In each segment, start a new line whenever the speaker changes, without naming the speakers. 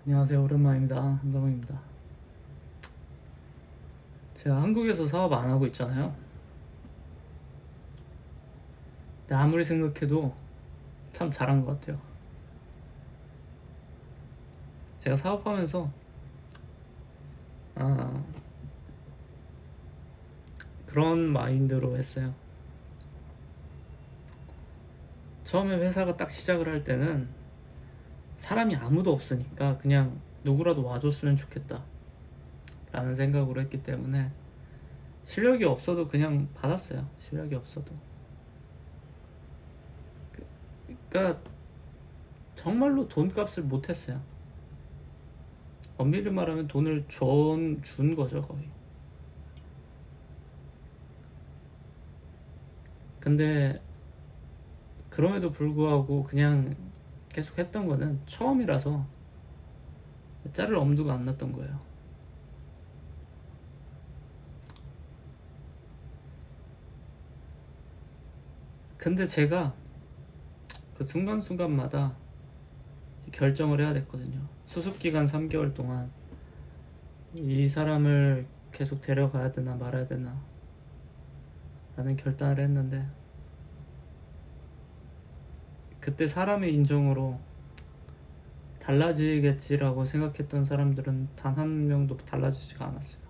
안녕하세요. 오랜만입니다. 한성우입니다. 제가 한국에서 사업 안 하고 있잖아요. 근데 아무리 생각해도 참 잘한 것 같아요. 제가 사업하면서 아, 그런 마인드로 했어요. 처음에 회사가 딱 시작을 할 때는 사람이 아무도 없으니까 그냥 누구라도 와줬으면 좋겠다 라는 생각으로 했기 때문에 실력이 없어도 그냥 받았어요. 실력이 없어도. 그러니까 정말로 돈값을 못했어요. 엄밀히 말하면 돈을 준 거죠, 거의. 근데 그럼에도 불구하고 그냥 계속 했던 거는 처음이라서 자를 엄두가 안 났던 거예요. 근데 제가 그 순간순간마다 결정을 해야 됐거든요. 수습기간 3개월 동안 이 사람을 계속 데려가야 되나 말아야 되나 라는 결단을 했는데, 그때 사람의 인정으로 달라지겠지라고 생각했던 사람들은 단 한 명도 달라지지가 않았어요.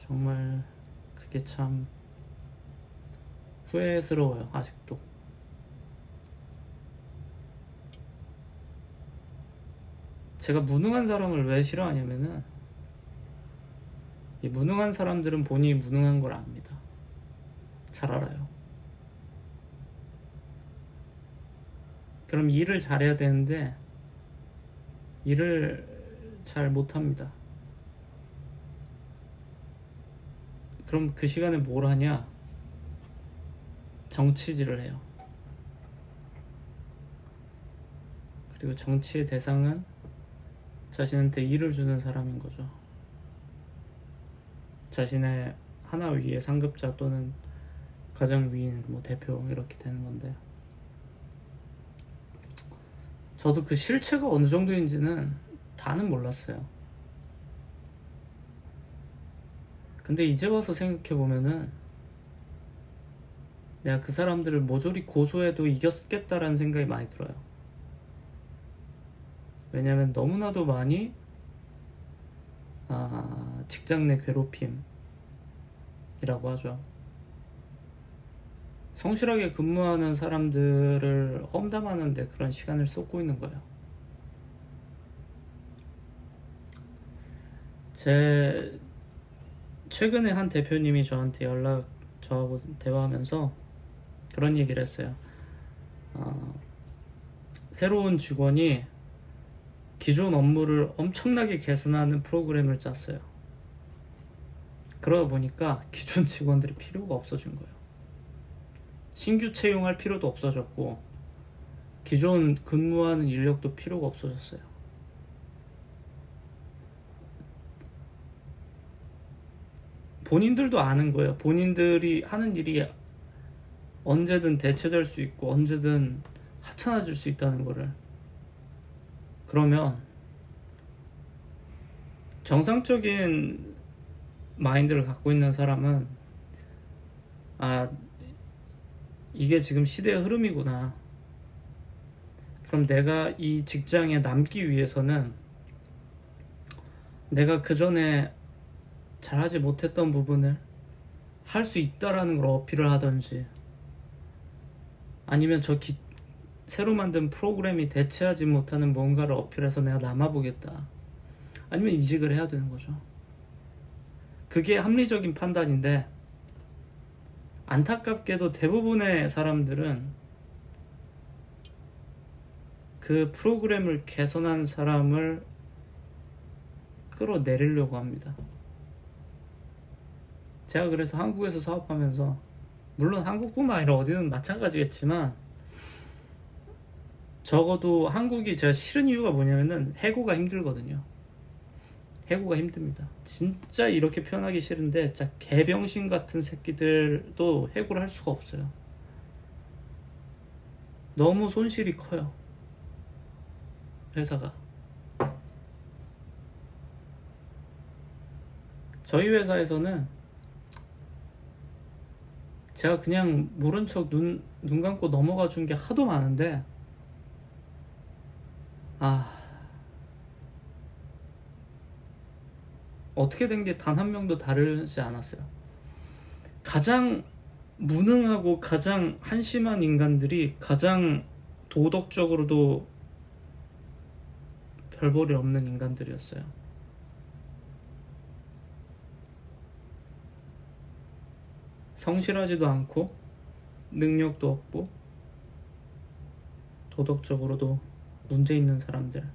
정말 그게 참 후회스러워요, 아직도. 제가 무능한 사람을 왜 싫어하냐면은, 이 무능한 사람들은 본인이 무능한 걸 압니다. 잘 알아요. 그럼 일을 잘해야 되는데 일을 잘 못합니다. 그럼 그 시간에 뭘 하냐? 정치질을 해요. 그리고 정치의 대상은 자신한테 일을 주는 사람인 거죠. 자신의 하나 위의 상급자 또는 가장 위인, 대표 이렇게 되는 건데, 저도 그 실체가 어느 정도인지는 다는 몰랐어요. 근데 이제 와서 생각해보면은 내가 그 사람들을 모조리 고소해도 이겼겠다라는 생각이 많이 들어요. 왜냐면 너무나도 많이 직장 내 괴롭힘이라고 하죠. 성실하게 근무하는 사람들을 험담하는데 그런 시간을 쏟고 있는 거예요. 최근에 한 대표님이 저한테 저하고 대화하면서 그런 얘기를 했어요. 새로운 직원이 기존 업무를 엄청나게 개선하는 프로그램을 짰어요. 그러다 보니까 기존 직원들이 필요가 없어진 거예요. 신규 채용할 필요도 없어졌고 기존 근무하는 인력도 필요가 없어졌어요. 본인들도 아는 거예요. 본인들이 하는 일이 언제든 대체될 수 있고 언제든 하찮아질 수 있다는 거를. 그러면 정상적인 마인드를 갖고 있는 사람은 이게 지금 시대의 흐름이구나. 그럼 내가 이 직장에 남기 위해서는 내가 그 전에 잘하지 못했던 부분을 할 수 있다라는 걸 어필을 하든지, 아니면 새로 만든 프로그램이 대체하지 못하는 뭔가를 어필해서 내가 남아보겠다, 아니면 이직을 해야 되는 거죠. 그게 합리적인 판단인데, 안타깝게도 대부분의 사람들은 그 프로그램을 개선한 사람을 끌어내리려고 합니다. 제가 그래서 한국에서 사업하면서, 물론 한국뿐만 아니라 어디든 마찬가지겠지만, 적어도 한국이 제가 싫은 이유가 뭐냐면은 해고가 힘들거든요. 해고가 힘듭니다. 진짜 이렇게 표현하기 싫은데 진짜 개병신 같은 새끼들도 해고를 할 수가 없어요. 너무 손실이 커요. 회사가. 저희 회사에서는 제가 그냥 모른 척 눈 감고 넘어가 준 게 하도 많은데, 어떻게 된 게 단 한 명도 다르지 않았어요. 가장 무능하고 가장 한심한 인간들이 가장 도덕적으로도 별 볼이 없는 인간들이었어요. 성실하지도 않고 능력도 없고 도덕적으로도 문제 있는 사람들.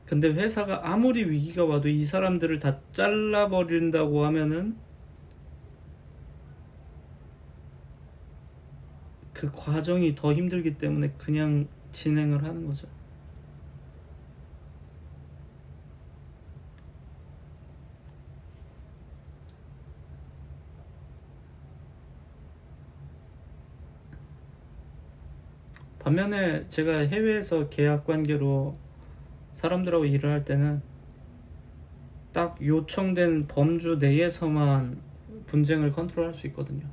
근데 회사가 아무리 위기가 와도 이 사람들을 다 잘라버린다고 하면은 그 과정이 더 힘들기 때문에 그냥 진행을 하는 거죠. 반면에 제가 해외에서 계약 관계로 사람들하고 일을 할 때는 딱 요청된 범주 내에서만 분쟁을 컨트롤할 수 있거든요.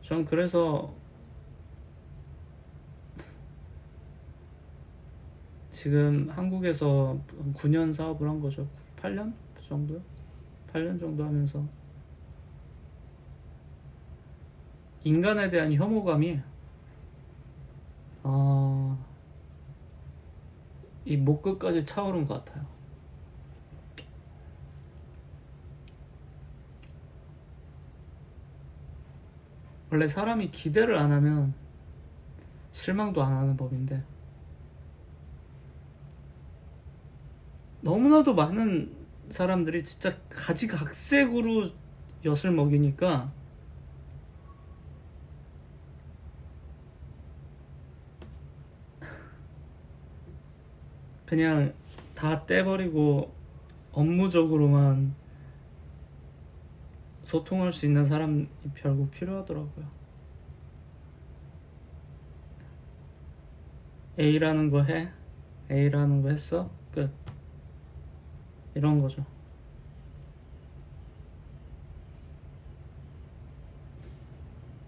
전 그래서 지금 한국에서 9년 사업을 한 거죠. 8년 정도요? 8년 정도 하면서 인간에 대한 혐오감이 이 목끝까지 차오른 것 같아요. 원래 사람이 기대를 안 하면 실망도 안 하는 법인데, 너무나도 많은 사람들이 진짜 가지각색으로 엿을 먹이니까 그냥 다 떼버리고 업무적으로만 소통할 수 있는 사람이 결국 필요하더라고요. A라는 거 해? A라는 거 했어? 끝. 이런 거죠.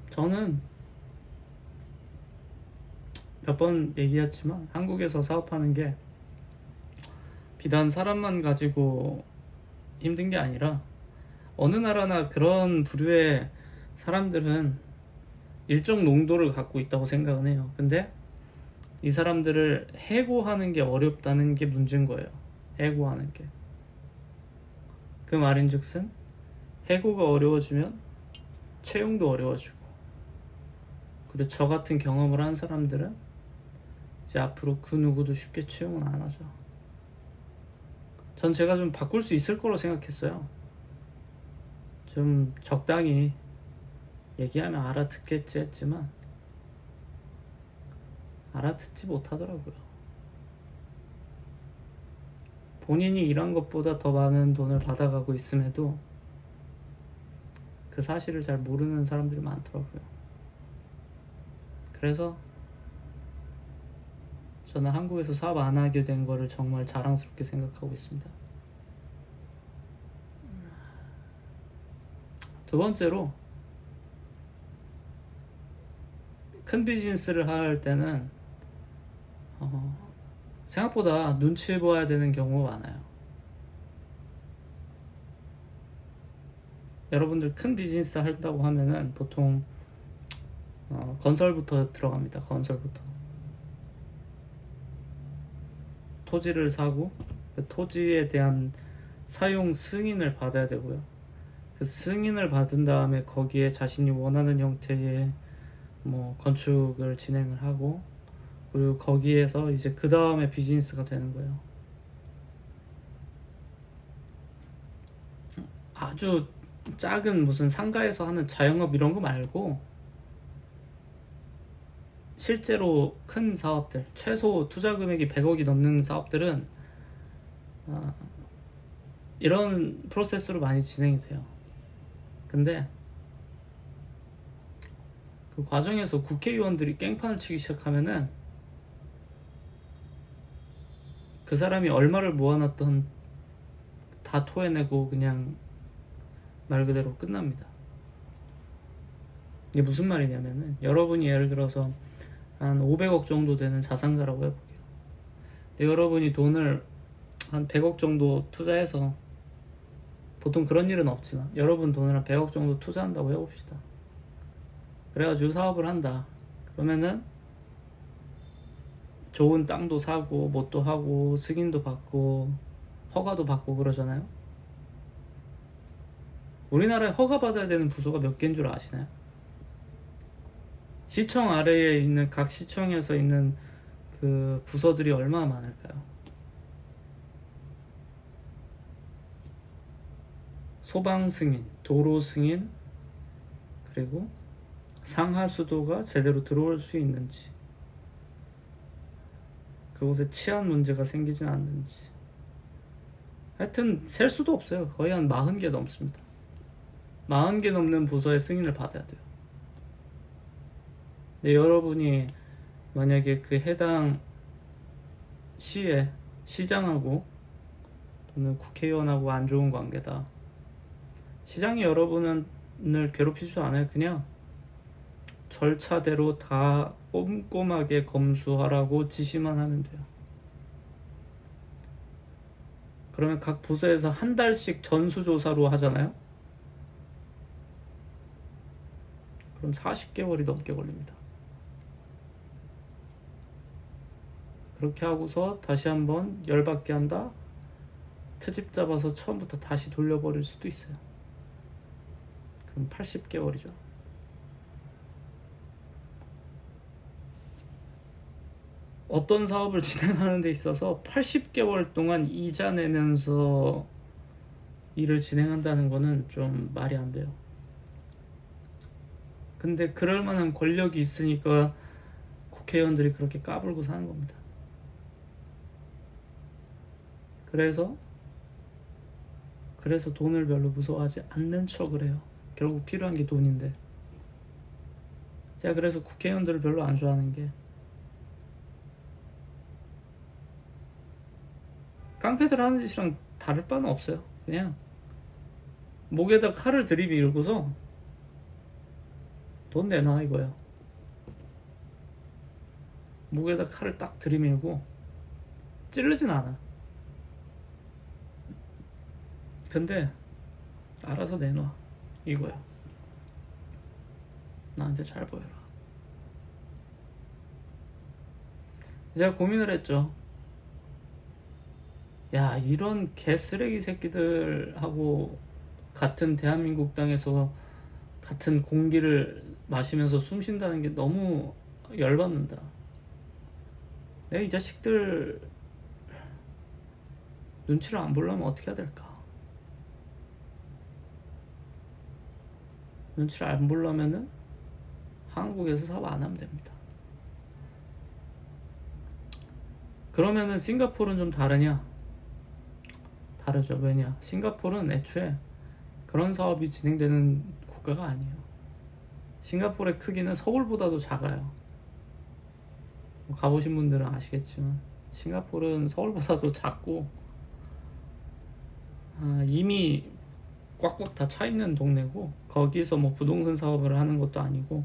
저는 몇 번 얘기했지만 한국에서 사업하는 게 비단 사람만 가지고 힘든 게 아니라 어느 나라나 그런 부류의 사람들은 일정 농도를 갖고 있다고 생각은 해요. 근데 이 사람들을 해고하는 게 어렵다는 게 문제인 거예요. 해고하는 게. 그 말인즉슨 해고가 어려워지면 채용도 어려워지고, 그리고 저 같은 경험을 한 사람들은 이제 앞으로 그 누구도 쉽게 채용은 안 하죠. 전 제가 좀 바꿀 수 있을 거로 생각했어요. 좀 적당히 얘기하면 알아듣겠지 했지만 알아듣지 못하더라고요. 본인이 일한 것보다 더 많은 돈을 받아가고 있음에도 그 사실을 잘 모르는 사람들이 많더라고요. 그래서 저는 한국에서 사업 안 하게 된 거를 정말 자랑스럽게 생각하고 있습니다. 두 번째로, 큰 비즈니스를 할 때는 생각보다 눈치 보아야 되는 경우가 많아요. 여러분들 큰 비즈니스 한다고 하면은 보통 건설부터 들어갑니다. 건설부터. 토지를 사고 그 토지에 대한 사용 승인을 받아야 되고요. 그 승인을 받은 다음에 거기에 자신이 원하는 형태의 건축을 진행을 하고, 그리고 거기에서 이제 그 다음에 비즈니스가 되는 거예요. 아주 작은 무슨 상가에서 하는 자영업 이런 거 말고 실제로 큰 사업들, 최소 투자 금액이 100억이 넘는 사업들은 이런 프로세스로 많이 진행이 돼요. 근데 그 과정에서 국회의원들이 깽판을 치기 시작하면은 그 사람이 얼마를 모아놨던 다 토해내고 그냥 말 그대로 끝납니다. 이게 무슨 말이냐면은, 여러분이 예를 들어서 한 500억 정도 되는 자산가라고 해볼게요. 근데 여러분이 돈을 한 100억 정도 투자해서, 보통 그런 일은 없지만 여러분 돈을 한 100억 정도 투자한다고 해봅시다. 그래가지고 사업을 한다. 그러면은 좋은 땅도 사고 뭣도 하고 승인도 받고 허가도 받고 그러잖아요. 우리나라에 허가 받아야 되는 부서가 몇 개인 줄 아시나요? 시청 아래에 있는 각 시청에서 있는 그 부서들이 얼마나 많을까요? 소방 승인, 도로 승인, 그리고 상하수도가 제대로 들어올 수 있는지, 그곳에 치안 문제가 생기진 않는지, 하여튼 셀 수도 없어요. 거의 한 40개 넘습니다. 40개 넘는 부서의 승인을 받아야 돼요. 근데 여러분이 만약에 그 해당 시에 시장하고 또는 국회의원하고 안 좋은 관계다. 시장이 여러분을 괴롭히지도 않아요. 그냥 절차대로 다 꼼꼼하게 검수하라고 지시만 하면 돼요. 그러면 각 부서에서 한 달씩 전수조사로 하잖아요. 그럼 40개월이 넘게 걸립니다. 그렇게 하고서 다시 한번 열받게 한다? 트집 잡아서 처음부터 다시 돌려버릴 수도 있어요. 그럼 80개월이죠. 어떤 사업을 진행하는 데 있어서 80개월 동안 이자 내면서 일을 진행한다는 거는 좀 말이 안 돼요. 근데 그럴 만한 권력이 있으니까 국회의원들이 그렇게 까불고 사는 겁니다. 그래서 돈을 별로 무서워하지 않는 척을 해요. 결국 필요한 게 돈인데. 제가 그래서 국회의원들을 별로 안 좋아하는 게, 깡패들 하는 짓이랑 다를 바는 없어요. 그냥 목에다 칼을 들이밀고서 돈 내놔 이거예요. 목에다 칼을 딱 들이밀고 찌르진 않아. 근데 알아서 내놔 이거야. 나한테 잘 보여라. 제가 고민을 했죠. 야, 이런 개쓰레기 새끼들하고 같은 대한민국 땅에서 같은 공기를 마시면서 숨 쉰다는 게 너무 열받는다. 내가 이 자식들 눈치를 안 보려면 어떻게 해야 될까? 눈치를 안 보려면은 한국에서 사업 안 하면 됩니다. 그러면은 싱가포르는 좀 다르냐? 다르죠. 왜냐? 싱가포르는 애초에 그런 사업이 진행되는 국가가 아니에요. 싱가포르의 크기는 서울보다도 작아요. 가보신 분들은 아시겠지만 싱가포르는 서울보다도 작고 이미 꽉꽉 다 차 있는 동네고, 거기서 뭐 부동산 사업을 하는 것도 아니고,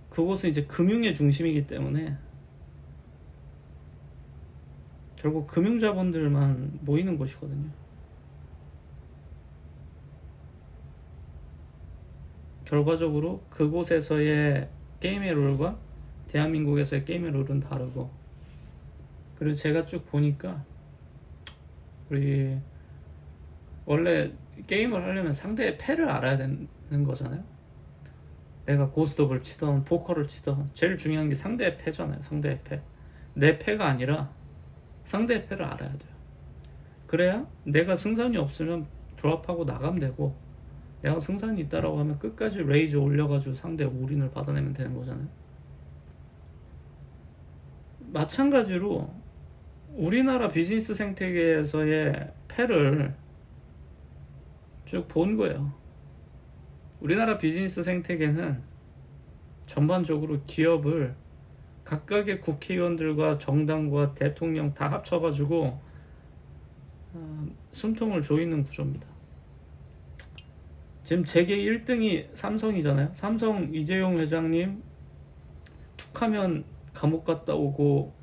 그곳은 이제 금융의 중심이기 때문에 결국 금융자본들만 모이는 곳이거든요. 결과적으로 그곳에서의 게임의 룰과 대한민국에서의 게임의 룰은 다르고, 그리고 제가 쭉 보니까 우리 원래 게임을 하려면 상대의 패를 알아야 되는 거잖아요. 내가 고스톱을 치던 포커를 치던 제일 중요한 게 상대의 패잖아요. 상대의 패. 내 패가 아니라 상대의 패를 알아야 돼요. 그래야 내가 승산이 없으면 드롭하고 나가면 되고, 내가 승산이 있다라고 하면 끝까지 레이즈 올려가지고 상대의 올인을 받아내면 되는 거잖아요. 마찬가지로 우리나라 비즈니스 생태계에서의 패를 쭉 본 거예요. 우리나라 비즈니스 생태계는 전반적으로 기업을 각각의 국회의원들과 정당과 대통령 다 합쳐가지고 숨통을 조이는 구조입니다. 지금 재계 1등이 삼성이잖아요. 삼성 이재용 회장님 툭하면 감옥 갔다 오고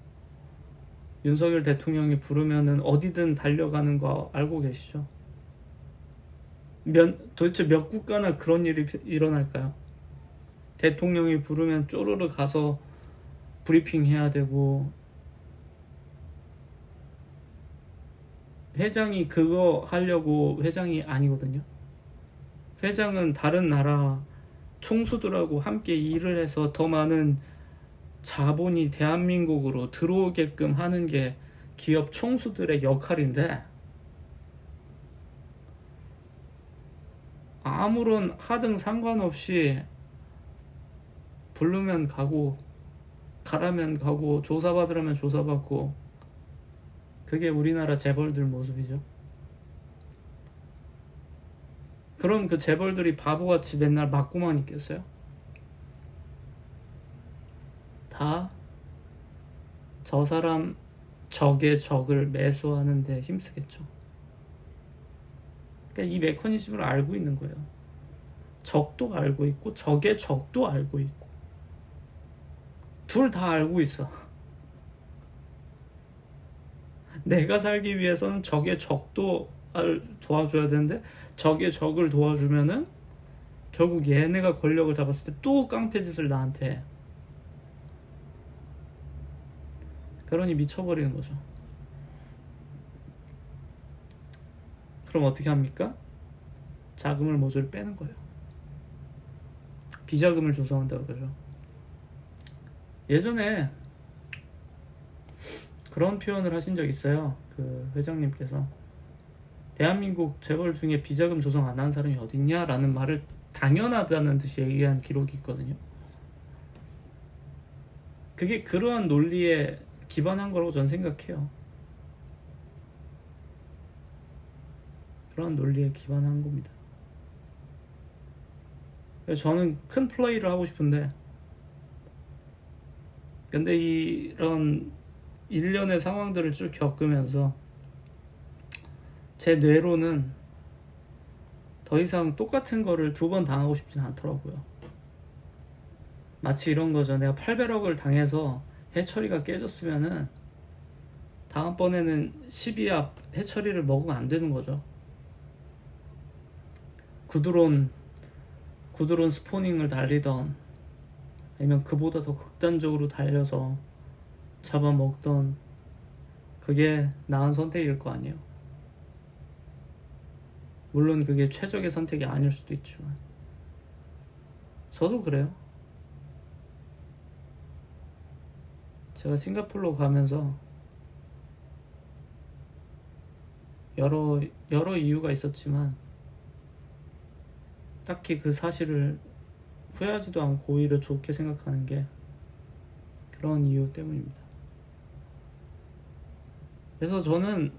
윤석열 대통령이 부르면은 어디든 달려가는 거 알고 계시죠? 도대체 몇 국가나 그런 일이 일어날까요? 대통령이 부르면 쪼르르 가서 브리핑 해야 되고, 회장이 그거 하려고 회장이 아니거든요. 회장은 다른 나라 총수들하고 함께 일을 해서 더 많은 자본이 대한민국으로 들어오게끔 하는 게 기업 총수들의 역할인데, 아무런 하등 상관없이 부르면 가고 가라면 가고 조사받으라면 조사받고, 그게 우리나라 재벌들 모습이죠. 그럼 그 재벌들이 바보같이 맨날 맞고만 있겠어요? 다 저 사람 적의 적을 매수하는 데 힘쓰겠죠. 그러니까 이 메커니즘을 알고 있는 거예요. 적도 알고 있고 적의 적도 알고 있고, 둘 다 알고 있어. 내가 살기 위해서는 적의 적도 도와줘야 되는데, 적의 적을 도와주면은 결국 얘네가 권력을 잡았을 때 또 깡패짓을 나한테 해. 그러니 미쳐버리는 거죠. 그럼 어떻게 합니까? 자금을 모조리 빼는 거예요. 비자금을 조성한다고 그러죠. 예전에 그런 표현을 하신 적 있어요. 그 회장님께서 대한민국 재벌 중에 비자금 조성 안 하는 사람이 어딨냐? 라는 말을 당연하다는 듯이 얘기한 기록이 있거든요. 그게 그러한 논리에 기반한 거라고 저는 생각해요. 그러한 논리에 기반한 겁니다. 그래서 저는 큰 플레이를 하고 싶은데, 근데 이런 일련의 상황들을 쭉 겪으면서 제 뇌로는 더 이상 똑같은 거를 두 번 당하고 싶진 않더라고요. 마치 이런 거죠. 내가 800억을 당해서 해처리가 깨졌으면은 다음번에는 12압 해처리를 먹으면 안 되는 거죠. 구드론 스포닝을 달리던, 아니면 그보다 더 극단적으로 달려서 잡아먹던, 그게 나은 선택일 거 아니에요. 물론 그게 최적의 선택이 아닐 수도 있지만, 저도 그래요. 제가 싱가포르로 가면서 여러 이유가 있었지만 딱히 그 사실을 후회하지도 않고 오히려 좋게 생각하는 게 그런 이유 때문입니다. 그래서 저는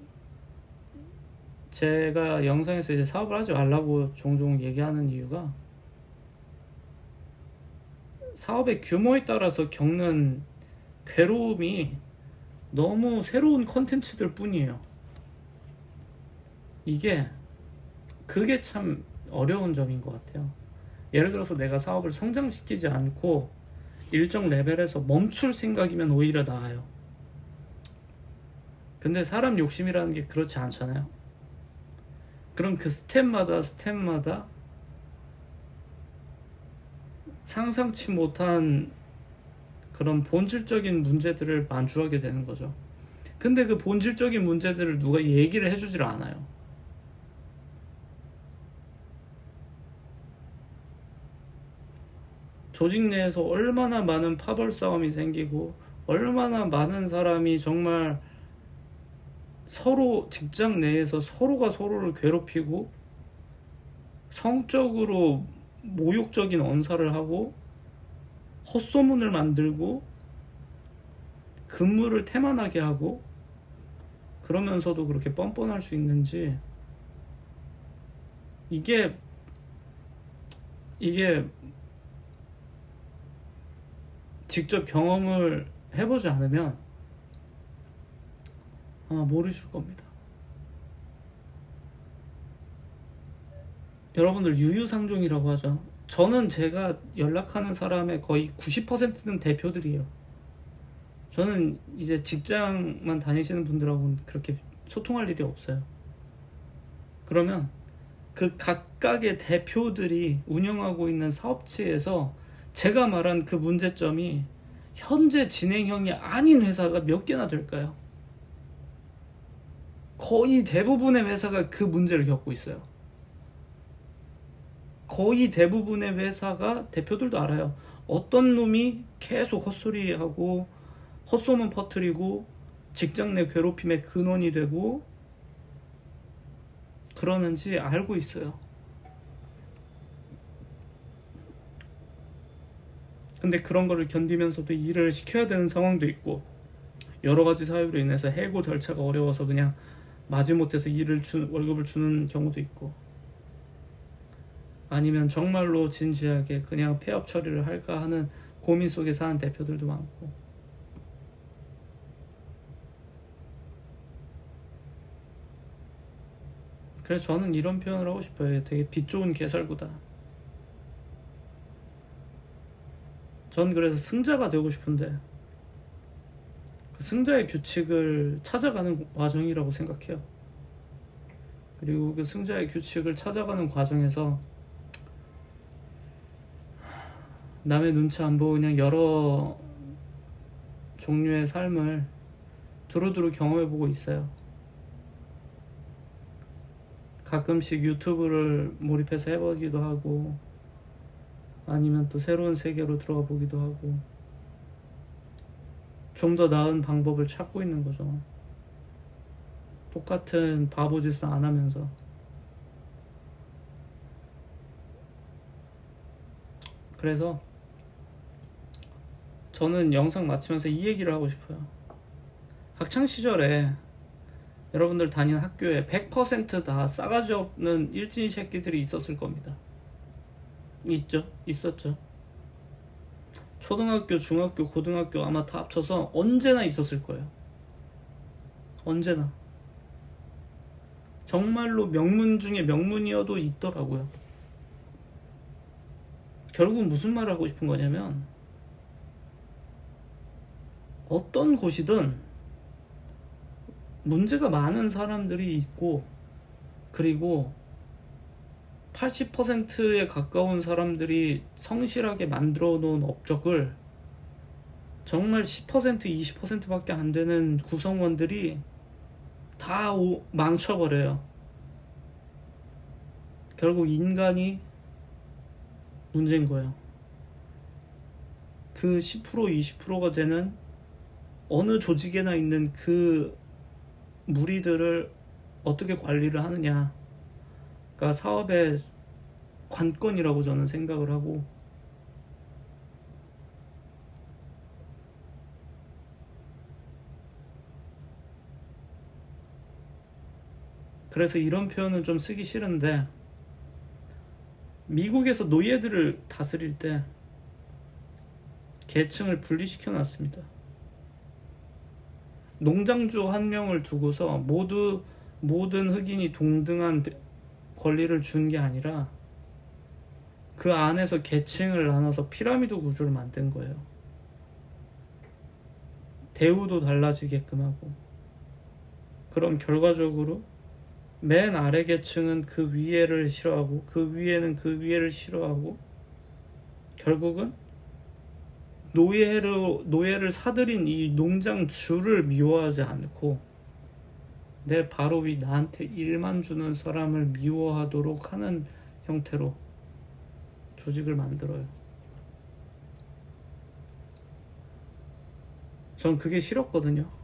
제가 영상에서 이제 사업을 하지 말라고 종종 얘기하는 이유가, 사업의 규모에 따라서 겪는 괴로움이 너무 새로운 컨텐츠들 뿐이에요. 그게 참 어려운 점인 것 같아요. 예를 들어서 내가 사업을 성장시키지 않고 일정 레벨에서 멈출 생각이면 오히려 나아요. 근데 사람 욕심이라는 게 그렇지 않잖아요. 그럼 그 스텝마다 상상치 못한 그런 본질적인 문제들을 마주하게 되는 거죠. 근데 그 본질적인 문제들을 누가 얘기를 해주질 않아요. 조직 내에서 얼마나 많은 파벌 싸움이 생기고, 얼마나 많은 사람이 정말 서로 직장 내에서 서로가 서로를 괴롭히고 성적으로 모욕적인 언사를 하고 헛소문을 만들고 근무를 태만하게 하고, 그러면서도 그렇게 뻔뻔할 수 있는지, 이게 직접 경험을 해보지 않으면 아마 모르실 겁니다. 여러분들 유유상종이라고 하죠. 저는 제가 연락하는 사람의 거의 90%는 대표들이에요. 저는 이제 직장만 다니시는 분들하고는 그렇게 소통할 일이 없어요. 그러면 그 각각의 대표들이 운영하고 있는 사업체에서 제가 말한 그 문제점이 현재 진행형이 아닌 회사가 몇 개나 될까요? 거의 대부분의 회사가 그 문제를 겪고 있어요. 거의 대부분의 회사가 대표들도 알아요. 어떤 놈이 계속 헛소리하고 헛소문 퍼뜨리고 직장 내 괴롭힘의 근원이 되고 그러는지 알고 있어요. 근데 그런 거를 견디면서도 일을 시켜야 되는 상황도 있고 여러 가지 사유로 인해서 해고 절차가 어려워서 그냥 마지못해서 월급을 주는 경우도 있고 아니면 정말로 진지하게 그냥 폐업 처리를 할까 하는 고민 속에 사는 대표들도 많고. 그래서 저는 이런 표현을 하고 싶어요. 되게 빛 좋은 개살구다. 전 그래서 승자가 되고 싶은데 그 승자의 규칙을 찾아가는 과정이라고 생각해요. 그리고 그 승자의 규칙을 찾아가는 과정에서 남의 눈치 안 보고 그냥 여러 종류의 삶을 두루두루 경험해보고 있어요. 가끔씩 유튜브를 몰입해서 해보기도 하고 아니면 또 새로운 세계로 들어가 보기도 하고 좀 더 나은 방법을 찾고 있는 거죠. 똑같은 바보짓을 안 하면서. 그래서 저는 영상 마치면서 이 얘기를 하고 싶어요. 학창시절에 여러분들 다니는 학교에 100% 다 싸가지 없는 일진이 새끼들이 있었을 겁니다. 있었죠. 초등학교, 중학교, 고등학교 아마 다 합쳐서 언제나 있었을 거예요. 언제나. 정말로 명문 중에 명문이어도 있더라고요. 결국 무슨 말을 하고 싶은 거냐면 어떤 곳이든 문제가 많은 사람들이 있고 그리고 80%에 가까운 사람들이 성실하게 만들어 놓은 업적을 정말 10%, 20%밖에 안 되는 구성원들이 다 망쳐버려요. 결국 인간이 문제인 거예요. 그 10%, 20%가 되는 어느 조직에나 있는 그 무리들을 어떻게 관리를 하느냐가 사업의 관건이라고 저는 생각을 하고, 그래서 이런 표현은 좀 쓰기 싫은데 미국에서 노예들을 다스릴 때 계층을 분리시켜 놨습니다. 농장주 한 명을 두고서 모든 흑인이 동등한 권리를 준 게 아니라 그 안에서 계층을 나눠서 피라미드 구조를 만든 거예요. 대우도 달라지게끔 하고. 그럼 결과적으로 맨 아래 계층은 그 위에를 싫어하고 그 위에는 그 위에를 싫어하고 결국은 노예를 사들인 이 농장주를 미워하지 않고 내 바로 위 나한테 일만 주는 사람을 미워하도록 하는 형태로 조직을 만들어요. 전 그게 싫었거든요.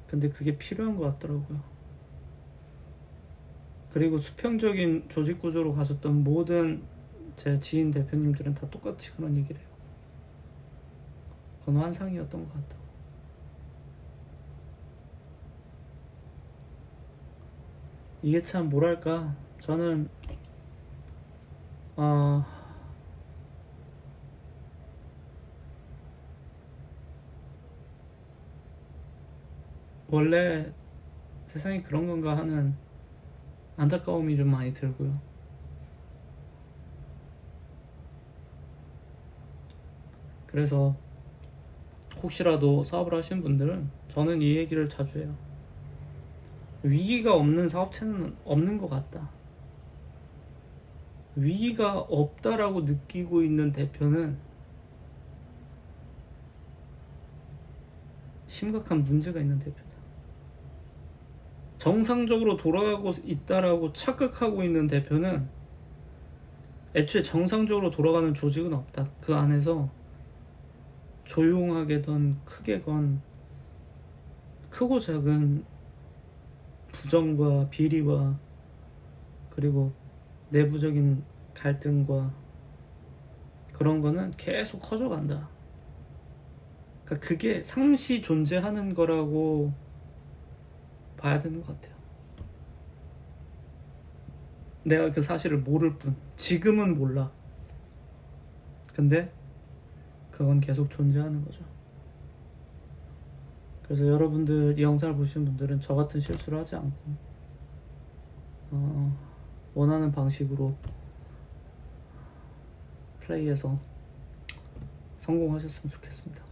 근데 그게 필요한 것 같더라고요. 그리고 수평적인 조직 구조로 가셨던 모든 제 지인 대표님들은 다 똑같이 그런 얘기를 해요. 그건 환상이었던 것 같다고. 이게 참 뭐랄까, 저는 원래 세상이 그런 건가 하는 안타까움이 좀 많이 들고요. 그래서 혹시라도 사업을 하시는 분들은 저는 이 얘기를 자주 해요. 위기가 없는 사업체는 없는 것 같다. 위기가 없다라고 느끼고 있는 대표는 심각한 문제가 있는 대표다. 정상적으로 돌아가고 있다라고 착각하고 있는 대표는 애초에 정상적으로 돌아가는 조직은 없다. 그 안에서 조용하게든 크게건 크고 작은 부정과 비리와 그리고 내부적인 갈등과 그런 거는 계속 커져간다. 그러니까 그게 상시 존재하는 거라고 봐야 되는 것 같아요. 내가 그 사실을 모를 뿐. 지금은 몰라. 근데 그건 계속 존재하는 거죠. 그래서 여러분들 이 영상을 보시는 분들은 저 같은 실수를 하지 않고 원하는 방식으로 플레이해서 성공하셨으면 좋겠습니다.